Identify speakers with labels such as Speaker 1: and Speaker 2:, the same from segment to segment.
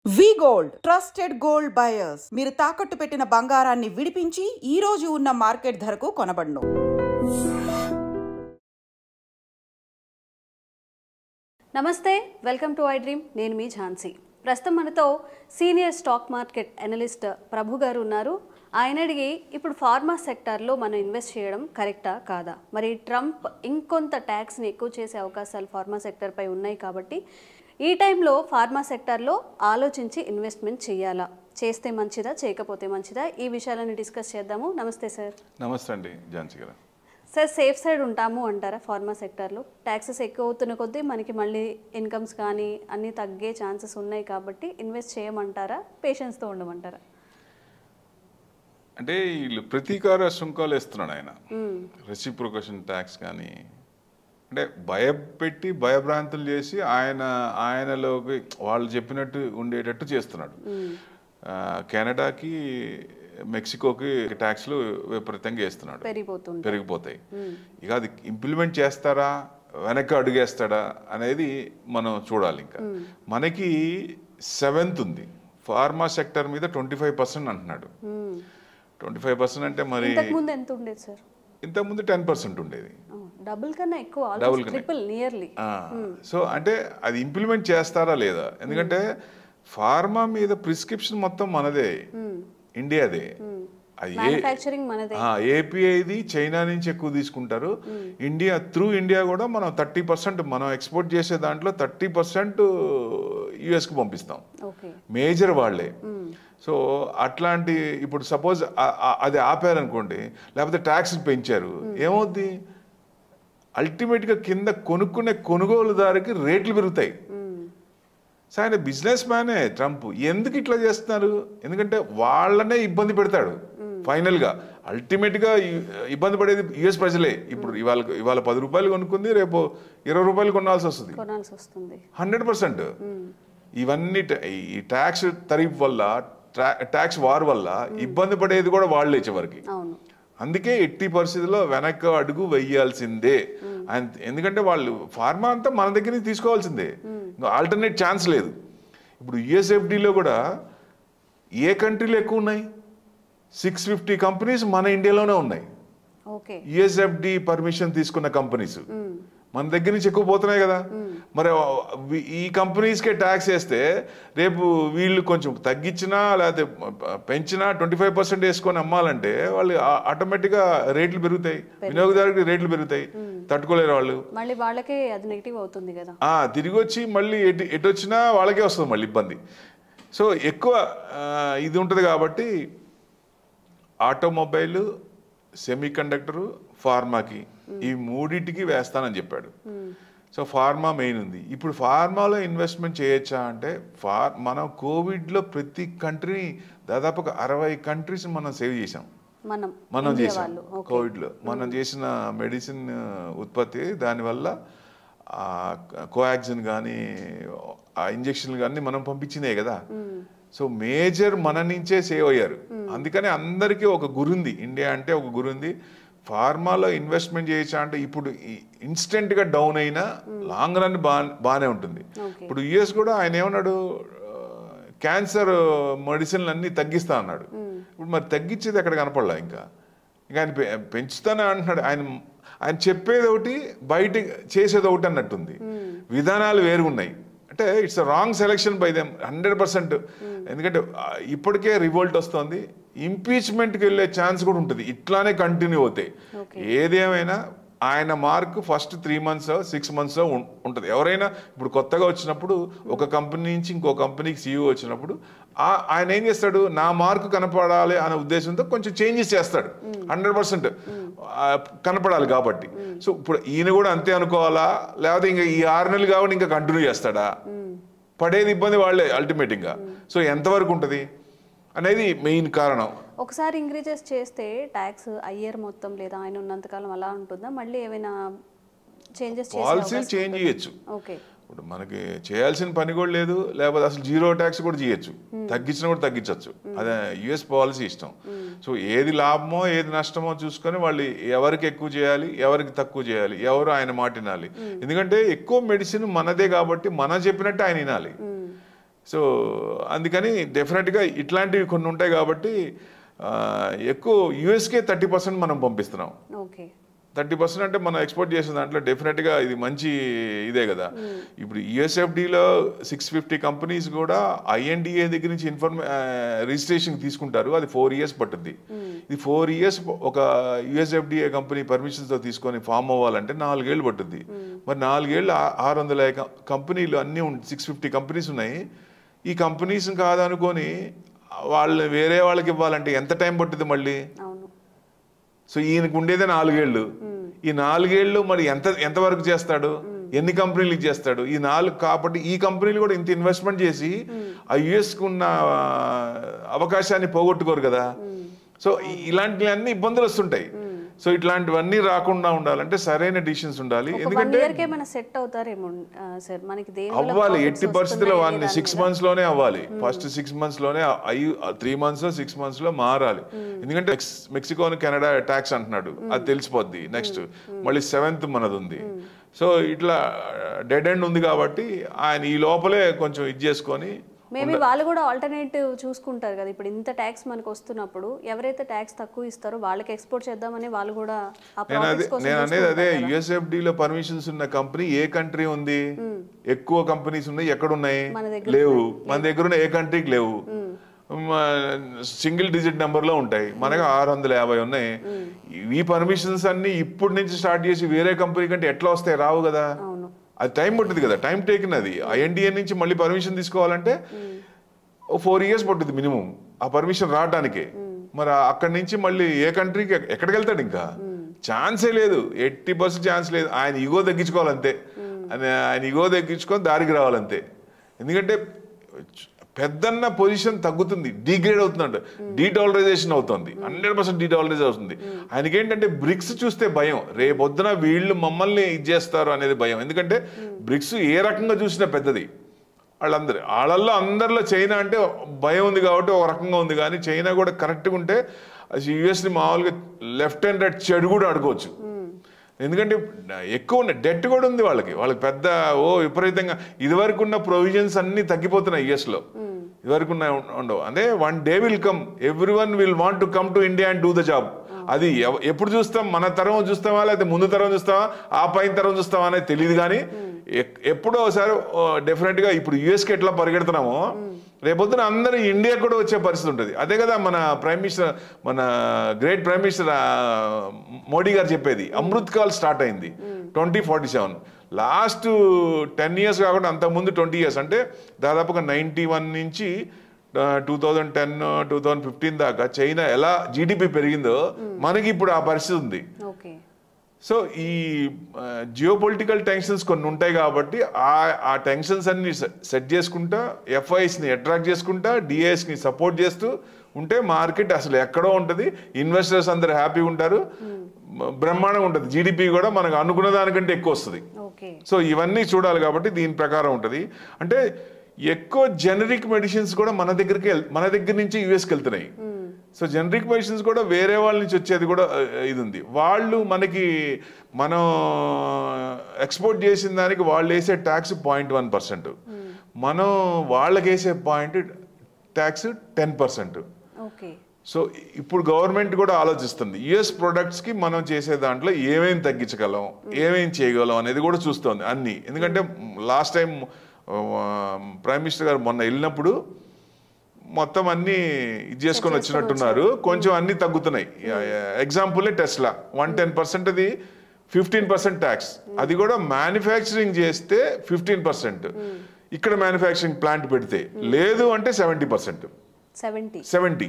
Speaker 1: వి gold trusted gold buyers మీరు తాకట్టు పెట్టిన బంగారాన్ని విడిపించి ఈ రోజు ఉన్న మార్కెట్ ధరకు కొనబడును.
Speaker 2: నమస్తే, వెల్కమ్ టు ఐ డ్రీమ్. నేను మీ ఝాన్సీ. ప్రస్తుతం మనతో సీనియర్ స్టాక్ మార్కెట్ అనలిస్ట్ ప్రభు గారు ఉన్నారు. ఆయన అడిగి ఇప్పుడు ఫార్మా సెక్టార్లో మనం ఇన్వెస్ట్ చేయడం కరెక్టా కాదా, మరి ట్రంప్ ఇంకొంత ట్యాక్స్ని ఎక్కువ చేసే అవకాశాలు ఫార్మా సెక్టర్పై ఉన్నాయి కాబట్టి ఈ టైంలో ఫార్మా సెక్టార్లో ఆలోచించి ఇన్వెస్ట్మెంట్ చేయాలా, చేస్తే మంచిదా చేయకపోతే మంచిదా, ఈ విషయాలను డిస్కస్ చేద్దాము. నమస్తే సార్.
Speaker 3: నమస్తే అండి ఝాన్సీ గారు.
Speaker 2: సార్, సేఫ్ సైడ్ ఉంటాము అంటారా ఫార్మా సెక్టార్లో? ట్యాక్సెస్ ఎక్కువ అవుతున్న కొద్దీ మనకి మళ్ళీ ఇన్కమ్స్ కానీ అన్నీ తగ్గే ఛాన్సెస్ ఉన్నాయి కాబట్టి ఇన్వెస్ట్ చేయమంటారా, పేషెన్స్తో ఉండమంటారా?
Speaker 3: అంటే వీళ్ళు ప్రతీకార సుంకాలు వేస్తున్నాడు ఆయన, రెసిప్రొకేషన్ ట్యాక్స్ కానీ, అంటే భయపెట్టి భయభ్రాంతులు చేసి ఆయనలోకి వాళ్ళు చెప్పినట్టు ఉండేటట్టు చేస్తున్నాడు. కెనడాకి మెక్సికోకి ట్యాక్స్లు విపరీతంగా వేస్తున్నాడు, పెరిగిపోతాయి. ఇక అది ఇంప్లిమెంట్ చేస్తారా వెనక్కి అడుగేస్తాడా అనేది మనం చూడాలి. ఇంకా మనకి 7th ఉంది ఫార్మా సెక్టర్ మీద 25% అంటున్నాడు. 25% అంటే మరి
Speaker 2: ఎంత ఉండేది సార్?
Speaker 3: ఇంతకుముందు 10% ఉండేది.
Speaker 2: డబుల్ కన్నా ఎక్కువ, ట్రిపుల్ నియర్లీ.
Speaker 3: సో అంటే అది ఇంప్లిమెంట్ చేస్తారా లేదా, ఎందుకంటే ఫార్మా మీద ప్రిస్క్రిప్షన్ మొత్తం మనదే, ఇండియాదే. అది ఏపీఐది చైనా నుంచి ఎక్కువ తీసుకుంటారు. ఇండియా కూడా మనం 30% మనం ఎక్స్పోర్ట్ చేసే దాంట్లో 30% యుఎస్కి పంపిస్తాం, మేజర్ వాళ్లే. సో అట్లాంటి ఇప్పుడు సపోజ్ అది ఆపారనుకోండి, లేకపోతే ట్యాక్స్ పెంచారు, ఏమవుద్ది? అల్టిమేట్గా కింద కొనుక్కునే కొనుగోలుదారికి రేట్లు పెరుగుతాయి. సో ఆయన బిజినెస్ మ్యానే ట్రంప్. ఎందుకు ఇట్లా చేస్తున్నారు? ఎందుకంటే వాళ్ళనే ఇబ్బంది పెడతాడు ఫైనల్గా. అల్టిమేట్గా ఇబ్బంది పడేది యుఎస్ ప్రజలే. ఇప్పుడు ఇవాళ 10 రూపాయలు కొనుక్కుంది, రేపు 20 రూపాయలు కొనాల్సి వస్తుంది 100%. ఇవన్నీ ఈ ట్యాక్స్ తరీఫ్ వల్ల, ట్యాక్స్ వార్ వల్ల ఇబ్బంది పడేది కూడా వాళ్ళే చివరికి. అందుకే ఎట్టి పరిస్థితుల్లో వెనక్కి అడుగు వెయ్యాల్సిందే. ఎందుకంటే వాళ్ళు ఫార్మా అంతా మన దగ్గర నుంచి తీసుకోవాల్సిందే, ఆల్టర్నేట్ ఛాన్స్ లేదు. ఇప్పుడు యుఎస్ఎఫ్డిలో కూడా ఏ కంట్రీలో ఎక్కువ ఉన్నాయి? 650 కంపెనీస్ మన ఇండియాలోనే ఉన్నాయి. యుఎస్ఎఫ్డి పర్మిషన్ తీసుకున్న కంపెనీస్ మన దగ్గర నుంచి ఎక్కువ పోతున్నాయి కదా. మరి ఈ కంపెనీస్కే ట్యాక్స్ వేస్తే రేపు వీళ్ళు కొంచెం తగ్గించినా లేకపోతే పెంచినా 25% వేసుకొని అమ్మాలంటే వాళ్ళు ఆటోమేటిక్గా రేట్లు పెరుగుతాయి, వినియోగదారుకి రేట్లు పెరుగుతాయి, తట్టుకోలేరు వాళ్ళు.
Speaker 2: మళ్ళీ వాళ్ళకే అది నెగిటివ్ అవుతుంది కదా.
Speaker 3: తిరిగి వచ్చి మళ్ళీ ఎటు వచ్చినా వాళ్ళకే వస్తుంది మళ్ళీ ఇబ్బంది. సో ఎక్కువ ఇది ఉంటుంది కాబట్టి ఆటోమొబైల్, సెమీ కండక్టరు, ఫార్మాకి ఈ మూడింటికి వేస్తానని చెప్పాడు. సో ఫార్మా మెయిన్ ఉంది. ఇప్పుడు ఫార్మాలో ఇన్వెస్ట్మెంట్ చేయొచ్చా అంటే, మనం కోవిడ్లో ప్రతి కంట్రీ దాదాపు 60 కంట్రీస్ మనం సేవ్ చేసాం. మనం చేసాం కోవిడ్లో. మనం చేసిన మెడిసిన్ ఉత్పత్తి, దానివల్ల కోవాక్సిన్ కానీ ఆ ఇంజక్షన్లు కానీ మనం పంపించినాయి కదా. సో మేజర్ మన నుంచే సేవ్ అయ్యారు. అందుకని అందరికీ ఒక గురుంది, ఇండియా అంటే ఒక గురుంది. ఫార్మాలో ఇన్వెస్ట్మెంట్ చేయొచ్చా అంటే, ఇప్పుడు ఇన్స్టెంట్గా డౌన్ అయినా లాంగ్ రన్ బాగానే ఉంటుంది. ఇప్పుడు యుఎస్ కూడా ఆయన ఏమన్నాడు, క్యాన్సర్ మెడిసిన్లు అన్నీ తగ్గిస్తా అన్నాడు. ఇప్పుడు మరి తగ్గించేది ఎక్కడ కనపడలా. ఇంకా ఆయన పెంచుతానే అంటున్నాడు. ఆయన చెప్పేది ఒకటి, బయట చేసేది ఒకటి అన్నట్టుంది. విధానాలు వేరు ఉన్నాయి. అంటే it's wrong selection by them 100%. ఎందుకంటే ఇప్పటికే రివోల్ట్ వస్తుంది, ఇంపీచ్మెంట్కి వెళ్ళే ఛాన్స్ కూడా ఉంటుంది ఇట్లానే కంటిన్యూ అవుతాయి. ఏదేమైనా ఆయన మార్క్ ఫస్ట్ 3 months 6 months ఉంటుంది. ఎవరైనా ఇప్పుడు కొత్తగా వచ్చినప్పుడు ఒక కంపెనీ నుంచి ఇంకో కంపెనీకి CEO వచ్చినప్పుడు ఆయన ఏం చేస్తాడు, నా మార్కు కనపడాలి అనే ఉద్దేశంతో కొంచెం చేంజెస్ చేస్తాడు. 100% కనపడాలి కాబట్టి. సో ఇప్పుడు ఈయన కూడా అంతే అనుకోవాలా, లేకపోతే ఇంకా ఈ 6 నెలలు కాబట్టి ఇంకా కంటిన్యూ చేస్తాడా? పడేది ఇబ్బంది వాళ్ళే అల్టిమేటింగ్గా. సో ఎంతవరకు ఉంటుంది అనేది మెయిన్ కారణం.
Speaker 2: ఒకసారి ఇంక్రీజెస్ చేస్తే ట్యాక్స్ ఇయర్ మొత్తం లేదా ఆయన ఉన్నంతకాలం అలా ఉంటుందా? మళ్ళీ ఏమైనా చేంజెస్
Speaker 3: పాలసీలు చేంజ్ చేయొచ్చు. ఇప్పుడు మనకి చేయాల్సిన పని కూడా లేదు, లేకపోతే అసలు 0 ట్యాక్స్ కూడా చేయొచ్చు, తగ్గించినా కూడా తగ్గించవచ్చు. అదే యుఎస్ పాలసీ ఇష్టం. సో ఏది లాభమో ఏది నష్టమో చూసుకొని వాళ్ళు ఎవరికి ఎక్కువ చేయాలి, ఎవరికి తక్కువ చేయాలి, ఎవరు ఆయన మాట వినాలి. ఎందుకంటే ఎక్కువ మెడిసిన్ మనదే కాబట్టి మనం చెప్పినట్టు ఆయన వినాలి. సో అందుకని డెఫినెట్గా ఇట్లాంటివి కొన్ని ఉంటాయి కాబట్టి ఎక్కువ యూఎస్కే 30% మనం పంపిస్తున్నాం. 30% అంటే మనం ఎక్స్పోర్ట్ చేసిన దాంట్లో డెఫినెట్గా ఇది మంచి ఇదే కదా. ఇప్పుడు యుఎస్ఎఫ్డిలో 650 కంపెనీస్ కూడా ఐఎన్డిఏ దగ్గర నుంచి రిజిస్ట్రేషన్ తీసుకుంటారు. అది 4 years పట్టుద్ది. ఇది 4 years ఒక యుఎస్ఎఫ్డిఏ కంపెనీ పర్మిషన్స్తో తీసుకొని ఫామ్ అవ్వాలంటే 4 ఏళ్ళు పట్టుద్ది. మరి 4 ఏళ్ళు 600 కంపెనీలు అన్నీ 650 కంపెనీస్ ఉన్నాయి. ఈ కంపెనీస్ కాదనుకొని వాళ్ళు వేరే వాళ్ళకి ఇవ్వాలంటే ఎంత టైం పట్టుద్ది మళ్ళీ. సో ఈయనకు ఉండేదే 4 ఏళ్ళు. ఈ 4 ఏళ్ళు మరి ఎంతవరకు చేస్తాడు, ఎన్ని కంపెనీలకు చేస్తాడు? ఈ 4 కాబట్టి ఈ కంపెనీలు కూడా ఇంత ఇన్వెస్ట్మెంట్ చేసి ఆ యుఎస్కు ఉన్న అవకాశాన్ని పోగొట్టుకోరు కదా. సో ఇలాంటివన్నీ ఇబ్బందులు వస్తుంటాయి. సో ఇట్లాంటివన్నీ రాకుండా ఉండాలంటే సరైన డిసిషన్స్ ఉండాలి. ఎందుకంటే అవ్వాలి, ఎట్టి పరిస్థితుల్లో 6 months లోనే అవ్వాలి. ఫస్ట్ 6 months లోనే 3 months 6 months లో మారాలి. ఎందుకంటే మెక్సికో కెనడా ట్యాక్స్ అంటున్నాడు, అది తెలిసిపోద్ది. నెక్స్ట్ మళ్ళీ 7th మనది ఉంది. సో ఇట్లా డెడ్ ఎండ్ ఉంది కాబట్టి ఆయన ఈ లోపలే కొంచెం ఇది చేసుకొని
Speaker 2: మేబీ వాళ్ళు కూడా ఆల్టర్నేటివ్ చూసుకుంటారు కదా. ఇప్పుడు ఇంత ట్యాక్స్ మనకు వస్తున్నప్పుడు ఎవరైతే ట్యాక్స్ తక్కువ ఇస్తారో వాళ్ళకి ఎక్స్పోర్ట్ చేద్దామని వాళ్ళు కూడా
Speaker 3: నేను అనేది అదే. యుఎస్ఎఫ్డిలో పర్మిషన్స్ ఉన్న కంపెనీ ఏ కంట్రీ ఉంది? ఎక్కువ కంపెనీస్ ఉన్నాయి, ఎక్కడున్నాయి? లేవు. మన దగ్గర ఉన్న ఏ కంట్రీకి లేవు. సింగిల్ డిజిట్ నెంబర్ లో ఉంటాయి. మనకు 650 ఉన్నాయి. ఈ పర్మిషన్స్ అన్ని ఇప్పటి నుంచి స్టార్ట్ చేసి వేరే కంపెనీ కంటే ఎట్లా వస్తాయి? రావు కదా. అది టైం పట్టుద్ది కదా. టైం టేకిన్ అది. ఐఎన్డిఏ నుంచి మళ్ళీ పర్మిషన్ తీసుకోవాలంటే 4 years పట్టుద్ది మినిమం ఆ పర్మిషన్ రావడానికే. మరి అక్కడి నుంచి మళ్ళీ ఏ కంట్రీకి ఎక్కడికి వెళ్తాడు? ఇంకా ఛాన్సే లేదు, 80% ఛాన్స్ లేదు. ఆయన ఈగో తగ్గించుకోవాలంతే. ఆయన ఈగో తగ్గించుకొని దారికి రావాలంతే. ఎందుకంటే పెద్దన్న పొజిషన్ తగ్గుతుంది, డిగ్రేడ్ అవుతుందంట, డీడాలరైజేషన్ అవుతుంది, 100% డీడాలరైజ్ అవుతుంది. ఆయనకి ఏంటంటే బ్రిక్స్ చూస్తే భయం, రేపొద్దున వీళ్ళు మమ్మల్ని ఇది చేస్తారు అనేది భయం. ఎందుకంటే బ్రిక్స్ ఏ రకంగా చూసినా పెద్దది. వాళ్ళల్లో అందరిలో చైనా అంటే భయం ఉంది కాబట్టి ఒక రకంగా ఉంది. కానీ చైనా కూడా కరెక్ట్గా ఉంటే యుఎస్ని మామూలుగా లెఫ్ట్ అండ్ రైట్ చెడు కూడా అడుకోవచ్చు. ఎందుకంటే ఎక్కువ ఉన్నాయి, డెట్ కూడా ఉంది వాళ్ళకి పెద్ద విపరీతంగా. ఇదివరకు ఉన్న ప్రొవిజన్స్ అన్ని తగ్గిపోతున్నాయి యుఎస్లో. ఇదివరకు ఉండవు. అదే one day will come, everyone will want to come to India and do the job. అది ఎప్పుడు చూస్తాం? మన తరం చూస్తామా, లేకపోతే ముందు తరం చూస్తామా, ఆ పైన తరం చూస్తామా అనేది తెలియదు. కానీ ఎప్పుడో ఒకసారి డెఫినెట్గా ఇప్పుడు యుఎస్కి ఎట్లా పరిగెడుతున్నామో రేపొద్దున అందరూ ఇండియా కూడా వచ్చే పరిస్థితి ఉంటుంది. అదే కదా మన ప్రైమ్ మినిస్టర్, మన గ్రేట్ ప్రైమ్ మినిస్టర్ మోడీ గారు చెప్పేది. అమృత్ కాల్ స్టార్ట్ అయింది 2047. లాస్ట్ 10 years కాకుండా అంతకుముందు 20 years, అంటే దాదాపుగా 91 నుంచి 2010, 2015 దాకా చైనా ఎలా జీడిపి పెరిగిందో మనకి ఇప్పుడు ఆ పరిస్థితి ఉంది. సో ఈ జియోపొలిటికల్ టెన్షన్స్ కొన్ని ఉంటాయి కాబట్టి ఆ టెన్షన్స్ అన్ని సెట్ చేసుకుంటా, ఎఫ్ఐస్ని అట్రాక్ట్ చేసుకుంటా, డిఐఎస్ని సపోర్ట్ చేస్తూ ఉంటే మార్కెట్ అసలు ఎక్కడో ఉంటుంది. ఇన్వెస్టర్స్ అందరు హ్యాపీగా ఉంటారు, బ్రహ్మాండంగా ఉంటుంది. జీడిపి కూడా మనకు అనుకున్న దానికంటే ఎక్కువ వస్తుంది. సో ఇవన్నీ చూడాలి కాబట్టి దీని ప్రకారం ఉంటుంది. అంటే ఎక్కువ జనరిక్ మెడిసిన్స్ కూడా మన దగ్గర నుంచి యుఎస్కి వెళ్తున్నాయి. సో జనరిక్ మెడిసిన్స్ కూడా వేరే వాళ్ళ నుంచి వచ్చేది కూడా ఇది ఉంది. వాళ్ళు మనం ఎక్స్పోర్ట్ చేసిన దానికి వాళ్ళు వేసే ట్యాక్స్ 0.1%, మనం వాళ్ళకి వేసే ట్యాక్స్ 10%. సో ఇప్పుడు గవర్నమెంట్ కూడా ఆలోచిస్తుంది యుఎస్ ప్రొడక్ట్స్కి మనం చేసే దాంట్లో ఏమేమి తగ్గించగలం, ఏమేమి చేయగలం అనేది కూడా చూస్తుంది అన్నీ. ఎందుకంటే లాస్ట్ టైం ప్రైమ్ మినిస్టర్ గారు మొన్న వెళ్ళినప్పుడు మొత్తం అన్ని ఇది చేసుకొని వచ్చినట్టున్నారు. కొంచెం అన్ని తగ్గుతున్నాయి. ఎగ్జాంపుల్ టెస్లా 110%, అది 15% ట్యాక్స్. అది కూడా మ్యానుఫ్యాక్చరింగ్ చేస్తే 15%, ఇక్కడ మ్యానుఫ్యాక్చరింగ్ ప్లాంట్ పెడితే. లేదు అంటే 70%. 70.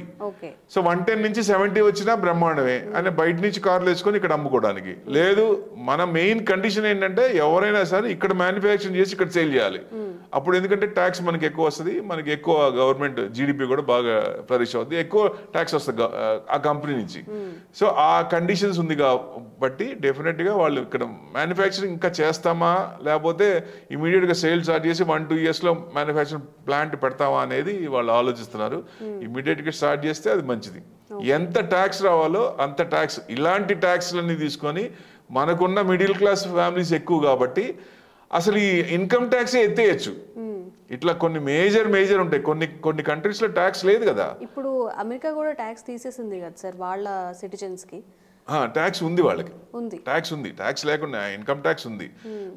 Speaker 3: సో 110 నుంచి 70 వచ్చినా బ్రహ్మాండమే. అంటే బయట నుంచి కార్లు వేసుకొని ఇక్కడ అమ్ముకోవడానికి. లేదు, మన మెయిన్ కండిషన్ ఏంటంటే ఎవరైనా సరే ఇక్కడ మ్యానుఫ్యాక్చరింగ్ చేసి ఇక్కడ సేల్ చేయాలి. అప్పుడు ఎందుకంటే ట్యాక్స్ మనకి ఎక్కువ వస్తుంది, మనకి ఎక్కువ గవర్నమెంట్ జీడిపి కూడా బాగా ఫ్లరిష్ అవుతుంది, ఎక్కువ ట్యాక్స్ వస్తుంది ఆ కంపెనీ నుంచి. సో ఆ కండిషన్స్ ఉంది కాబట్టి డెఫినెట్గా వాళ్ళు ఇక్కడ మ్యానుఫ్యాక్చరింగ్ ఇంకా చేస్తామా, లేకపోతే ఇమీడియట్గా సేల్ స్టార్ట్ చేసి 1-2 yearsలో మ్యానుఫ్యాక్చరింగ్ ప్లాంట్ పెడతామా అనేది వాళ్ళు ఆలోచిస్తున్నారు. ఇమీడియట్గా స్టార్ట్ చేస్తే అది మంచిది. ఎంత ట్యాక్స్ రావాలో అంత ట్యాక్స్, ఇలాంటి ట్యాక్స్లన్నీ తీసుకొని మనకున్న మిడిల్ క్లాస్ ఫ్యామిలీస్ ఎక్కువ కాబట్టి అసలు ఈ ఇన్కమ్ ట్యాక్సే ఎత్తేయచ్చు. ఇట్లా కొన్ని మేజర్ ఉంటాయి. కొన్ని కంట్రీస్ లో ట్యాక్స్ లేదు కదా.
Speaker 2: ఇప్పుడు అమెరికా కూడా ట్యాక్స్ తీసేసింది కదా సార్ వాళ్ళ సిటిజన్స్ కి.
Speaker 3: ట్యాక్స్ ఉంది వాళ్ళకి, ట్యాక్స్ ఉంది. ట్యాక్స్ లేకుండా ఇన్కమ్ ట్యాక్స్ ఉంది.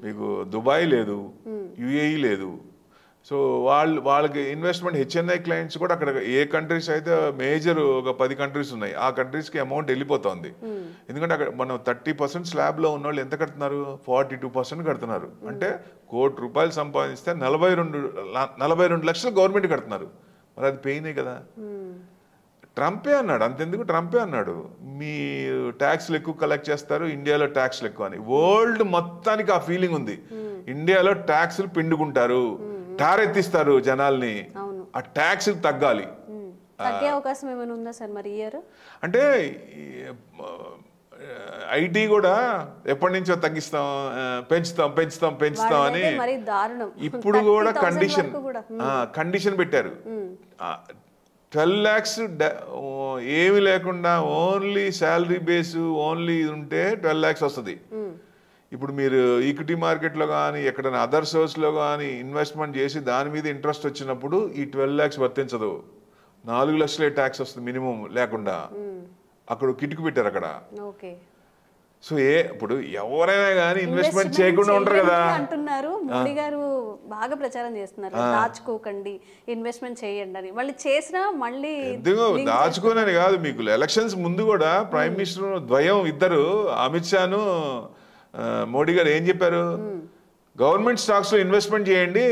Speaker 3: మీకు దుబాయ్ లేదు, యుఏఈ లేదు. సో వాళ్ళకి ఇన్వెస్ట్మెంట్ హెచ్ఎన్ఐ క్లయింట్స్ కూడా అక్కడ ఏ కంట్రీస్ అయితే మేజర్ ఒక 10 కంట్రీస్ ఉన్నాయి, ఆ కంట్రీస్కి అమౌంట్ వెళ్ళిపోతుంది. ఎందుకంటే అక్కడ మనం 30% స్లాబ్లో ఉన్న వాళ్ళు ఎంత కడుతున్నారు, 42% కడుతున్నారు. అంటే ₹1 కోటి సంపాదిస్తే 42 లక్షలు గవర్నమెంట్ కడుతున్నారు. మరి అది పెయినే కదా. ట్రంపే అన్నాడు, అంతెందుకు ట్రంపే అన్నాడు, మీ ట్యాక్స్లు ఎక్కువ కలెక్ట్ చేస్తారు, ఇండియాలో ట్యాక్స్లు ఎక్కువ అని. వరల్డ్ మొత్తానికి ఆ ఫీలింగ్ ఉంది, ఇండియాలో ట్యాక్స్లు పిండుకుంటారు, టారెత్తిస్తారు జనాల్ని, ఆ ట్యాక్స్ తగ్గాలి.
Speaker 2: తగ్గే అవకాశం ఏమైనా ఉందా సార్ మరి ఇయర్?
Speaker 3: అంటే ఐటీ కూడా ఎప్పటి నుంచో తగ్గిస్తాం, పెంచుతాం అని ఇప్పుడు కూడా కండిషన్ పెట్టారు. 12 lakhs ఏమి లేకుండా ఓన్లీ శాలరీ బేస్ ఓన్లీ ఉంటే 12 lakhs వస్తుంది. ఇప్పుడు మీరు ఈక్విటీ మార్కెట్లో కానీ ఎక్కడైనా అదర్ సోర్స్లో కానీ ఇన్వెస్ట్మెంట్ చేసి దాని మీద ఇంట్రెస్ట్ వచ్చినప్పుడు ఈ 12 lakhs వర్తించదు. 4 లక్షలే ట్యాక్స్ వస్తుంది మినిమం లేకుండా. అక్కడ కిటుకు పెట్టారు అక్కడ. సో ఇప్పుడు ఎవరైనా కానీ ఇన్వెస్ట్మెంట్ చేయకుండా ఉంటారు కదా
Speaker 2: అంటున్నారు. మోడీ గారు బాగా ప్రచారం చేస్తున్నారు, దాచుకోకండి, ఇన్వెస్ట్మెంట్ చేయండి అని. మళ్ళీ చేసినా మళ్ళీ
Speaker 3: ఎందుకు దాచుకోనని కాదు, మీకు ఎలక్షన్స్ ముందు కూడా ప్రైమ్ మినిస్టర్ ద్వయం ఇద్దరు అమిత్ షాను మోడీ గారు ఏం చెప్పారు, గవర్నమెంట్ స్టాక్స్ లో ఇన్వెస్ట్మెంట్ చేయండి,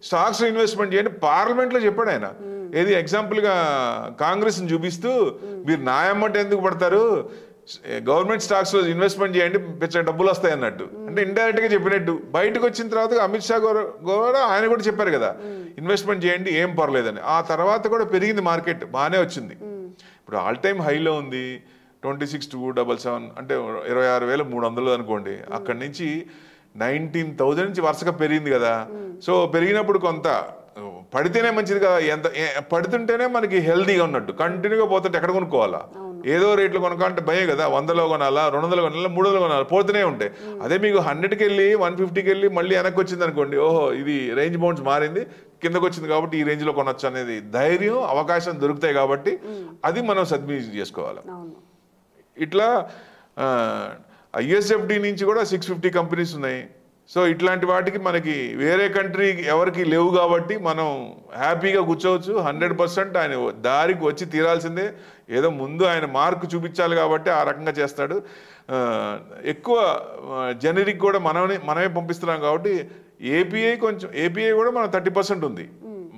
Speaker 3: స్టాక్స్ లో ఇన్వెస్ట్మెంట్ చేయండి, పార్లమెంట్ లో చెప్పాడు ఆయన. ఏది ఎగ్జాంపుల్ గా కాంగ్రెస్ ని చూపిస్తూ మీరు నా అమౌంట్ ఎందుకు పడతారు, గవర్నమెంట్ స్టాక్స్ లో ఇన్వెస్ట్మెంట్ చేయండి, పెద్ద డబ్బులు వస్తాయి అన్నట్టు. అంటే ఇండైరెక్ట్ గా చెప్పినట్టు. బయటకు వచ్చిన తర్వాత అమిత్ షా కూడా ఆయన కూడా చెప్పారు కదా ఇన్వెస్ట్మెంట్ చేయండి ఏం పర్లేదని. ఆ తర్వాత కూడా పెరిగింది మార్కెట్, బాగానే వచ్చింది. ఇప్పుడు ఆల్ టైమ్ హైలో ఉంది 26,277, అంటే 26,300 అనుకోండి. అక్కడి నుంచి 19,000 నుంచి వరుసగా పెరిగింది కదా. సో పెరిగినప్పుడు కొంత పడితేనే మంచిది కదా, ఎంత పడుతుంటేనే మనకి హెల్తీగా ఉన్నట్టు. కంటిన్యూగా పోతుంటే ఎక్కడ కొనుక్కోవాలా, ఏదో రేట్లు కొనుక్కోవాలంటే భయం కదా. 100లో కొనాలా, 200లో కొనాలా, 300లో కొనాలా, పోతూనే ఉంటాయి. అదే మీకు 100కి వెళ్ళి 150కి వెళ్ళి మళ్ళీ వెనక్కి వచ్చింది అనుకోండి, ఓహో ఇది రేంజ్ బౌండ్స్ మారింది, కిందకు వచ్చింది కాబట్టి ఈ రేంజ్లో కొనొచ్చు అనేది ధైర్యం అవకాశం దొరుకుతాయి కాబట్టి అది మనం సద్వినియోగం చేసుకోవాలి. ఇట్లా ఐఎస్ఎఫ్డి నుంచి కూడా 650 కంపెనీస్ ఉన్నాయి. సో ఇట్లాంటి వాటికి మనకి వేరే కంట్రీ ఎవరికి లేవు కాబట్టి మనం హ్యాపీగా కూర్చోవచ్చు. 100% ఆయన దారికి వచ్చి తీరాల్సిందే. ఏదో ముందు ఆయన మార్కు చూపించాలి కాబట్టి ఆ రకంగా చేస్తాడు. ఎక్కువ జనరిక్ కూడా మనమే పంపిస్తున్నాం కాబట్టి ఏపీఐ కూడా మనం 30% ఉంది,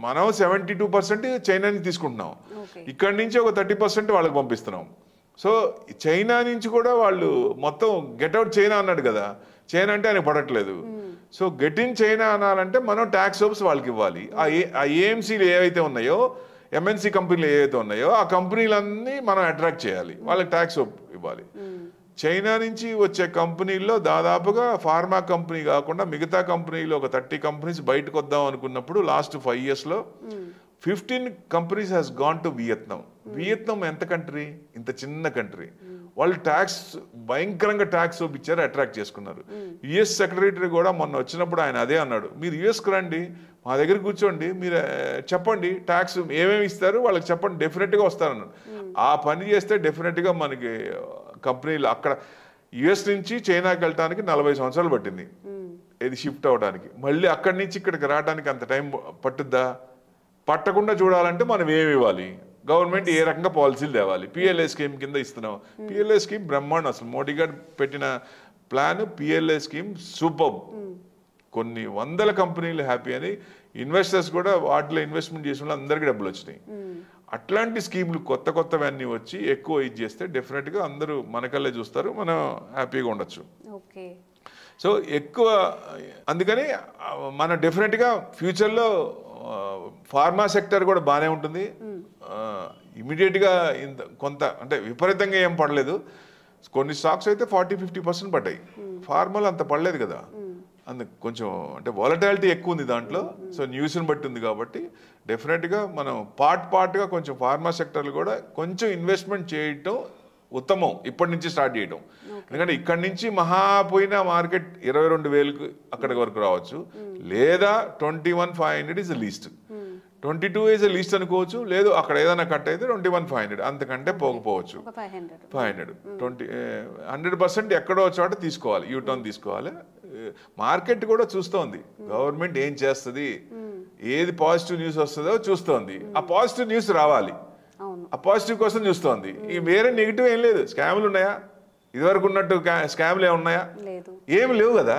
Speaker 3: మనం 72% చైనా నుంచి తీసుకుంటున్నాం. ఇక్కడి నుంచి ఒక 30% వాళ్ళకి పంపిస్తున్నాం. సో చైనా నుంచి కూడా వాళ్ళు మొత్తం గెట్అవుట్ చైనా అన్నాడు కదా, చైనా అంటే ఆయన పడట్లేదు. సో గెట్ ఇన్ చైనా అనాలంటే మనం ట్యాక్స్ హోప్స్ వాళ్ళకి ఇవ్వాలి. ఆ ఏఎంసీలు ఏవైతే ఉన్నాయో, ఎంఎన్సీ కంపెనీలు ఏవైతే ఉన్నాయో ఆ కంపెనీలన్నీ మనం అట్రాక్ట్ చేయాలి, వాళ్ళకి ట్యాక్స్ హోప్ ఇవ్వాలి. చైనా నుంచి వచ్చే కంపెనీల్లో దాదాపుగా ఫార్మా కంపెనీ కాకుండా మిగతా కంపెనీలు ఒక 30 కంపెనీస్ బయటకు వద్దాం అనుకున్నప్పుడు last 5 yearsలో 15 companies has gone to Vietnam. Vietnam ఎంత కంట్రీ, ఇంత చిన్న కంట్రీ, వాళ్ళు ట్యాక్స్ భయంకరంగా ట్యాక్స్ ఇచ్చారు, అట్రాక్ట్ చేసుకున్నారు. యుఎస్ సెక్రటరీ కూడా మొన్న వచ్చినప్పుడు ఆయన అదే అన్నాడు, మీరు యుఎస్కి రండి, మా దగ్గర కూర్చోండి, మీరు చెప్పండి ట్యాక్స్ ఏమేమి ఇస్తారు వాళ్ళకి చెప్పండి, డెఫినెట్గా వస్తారన్నాడు. ఆ పని చేస్తే డెఫినెట్గా మనకి కంపెనీలు అక్కడ యుఎస్ నుంచి చైనాకి వెళ్ళటానికి 40 సంవత్సరాలు పట్టింది ఇది షిఫ్ట్ అవడానికి. మళ్ళీ అక్కడి నుంచి ఇక్కడికి రావడానికి అంత టైం పట్టుద్దా? పట్టకుండా చూడాలంటే మనం ఏమి ఇవ్వాలి, గవర్నమెంట్ ఏ రకంగా పాలసీలు తేవాలి. పిఎల్ఐ స్కీమ్ కింద ఇస్తున్నాం. పిఎల్ఐ స్కీమ్ బ్రహ్మాండం, అసలు మోడీ గారు పెట్టిన ప్లాన్ పిఎల్ఐ స్కీమ్ సూపర్. కొన్ని వందల కంపెనీలు హ్యాపీ అని, ఇన్వెస్టర్స్ కూడా వాటిలో ఇన్వెస్ట్మెంట్ చేసిన వాళ్ళు అందరికీ డబ్బులు వచ్చినాయి. అట్లాంటి స్కీములు కొత్తవన్నీ వచ్చి ఎక్కువ ఇది చేస్తే డెఫినెట్గా అందరూ మనకల్లే చూస్తారు, మనం హ్యాపీగా ఉండొచ్చు. సో ఎక్కువ అందుకని మనం డెఫినెట్గా ఫ్యూచర్లో ఫార్మా సెక్టర్ కూడా బాగానే ఉంటుంది. ఇమీడియట్గా కొంత అంటే విపరీతంగా ఏం పడలేదు. కొన్ని స్టాక్స్ అయితే 40-50% పడ్డాయి, ఫార్మాలో అంత పడలేదు కదా. అందుకు కొంచెం అంటే వాలటాలిటీ ఎక్కువ ఉంది దాంట్లో. సో న్యూస్ని బట్టి ఉంది కాబట్టి డెఫినెట్గా మనం పార్ట్గా కొంచెం ఫార్మా సెక్టర్లు కూడా కొంచెం ఇన్వెస్ట్మెంట్ చేయటం ఉత్తమం ఇప్పటి నుంచి స్టార్ట్ చేయడం. ఎందుకంటే ఇక్కడి నుంచి మహా పోయిన మార్కెట్ 22,000 అక్కడి వరకు రావచ్చు, లేదా 21,500 ఇస్ లీస్ట్, 22 ఇస్ లీస్ట్ అనుకోవచ్చు, లేదు అక్కడ ఏదైనా కట్ అయితే 21,500, అంతకంటే పోకపోవచ్చు. 500 100% ఎక్కడో చోట తీసుకోవాలి, యూటర్న్ తీసుకోవాలి. మార్కెట్ కూడా చూస్తోంది గవర్నమెంట్ ఏం చేస్తుంది, ఏది పాజిటివ్ న్యూస్ వస్తుందో చూస్తోంది. ఆ పాజిటివ్ న్యూస్ రావాలి, ఆ పాజిటివ్ కోసం చూస్తోంది. ఈ వేరే నెగిటివ్ ఏం లేదు. స్కామ్లు ఉన్నాయా? ఇదివరకు ఉన్నట్టు స్కామ్లు ఏమున్నాయా? ఏమి లేవు కదా.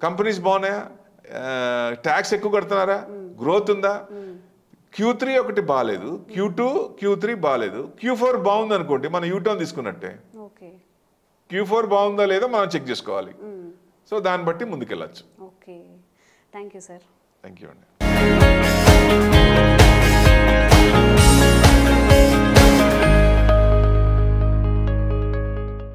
Speaker 3: కంపెనీస్ బాగున్నాయా? ట్యాక్స్ ఎక్కువ కడుతున్నారా? గ్రోత్ ఉందా? Q3 ఒకటి బాగాలేదు, Q2 Q3 బాగాలేదు, Q4 బాగుంది అనుకోండి, మనం యూటర్న్ తీసుకున్నట్టే. Q4 బాగుందా లేదా మనం చెక్ చేసుకోవాలి. సో దాన్ని బట్టి ముందుకెళ్ళచ్చు.
Speaker 2: Okay, thank you sir.
Speaker 3: Thank you అండి.